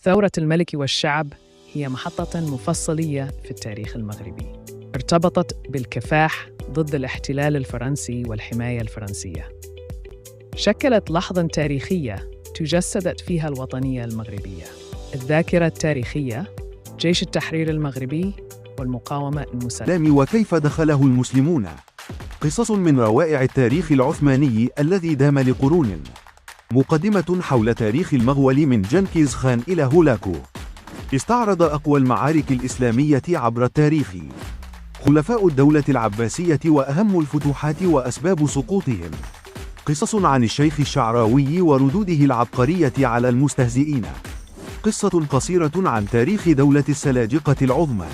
ثورة الملك والشعب هي محطة مفصلية في التاريخ المغربي، ارتبطت بالكفاح ضد الاحتلال الفرنسي والحماية الفرنسية. شكلت لحظة تاريخية تجسدت فيها الوطنية المغربية، الذاكرة التاريخية، جيش التحرير المغربي والمقاومة المسلحة. وكيف دخله المسلمون؟ قصص من روائع التاريخ العثماني الذي دام لقرون. مقدمة حول تاريخ المغول من جنكيز خان إلى هولاكو. استعرض أقوى المعارك الإسلامية عبر التاريخ، خلفاء الدولة العباسية وأهم الفتوحات وأسباب سقوطهم. قصص عن الشيخ الشعراوي وردوده العبقرية على المستهزئين. قصة قصيرة عن تاريخ دولة السلاجقة العظمى.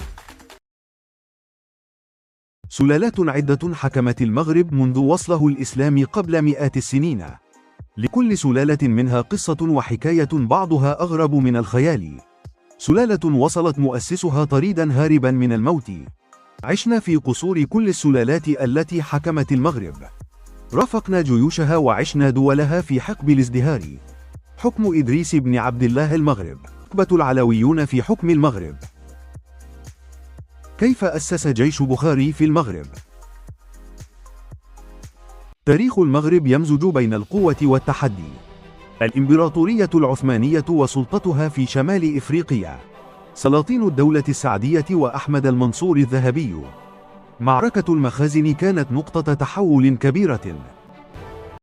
سلالات عدة حكمت المغرب منذ وصله الإسلام قبل مئات السنين. لكل سلالة منها قصة وحكاية بعضها أغرب من الخيال. سلالة وصلت مؤسسها طريدا هاربا من الموت. عشنا في قصور كل السلالات التي حكمت المغرب. رافقنا جيوشها وعشنا دولها في حقب الازدهار. حكم إدريس بن عبد الله المغرب. حقبة العلويون في حكم المغرب. كيف أسس جيش بخاري في المغرب؟ تاريخ المغرب يمزج بين القوة والتحدي. الإمبراطورية العثمانية وسلطتها في شمال إفريقيا. سلاطين الدولة السعدية وأحمد المنصور الذهبي. معركة المخازن كانت نقطة تحول كبيرة.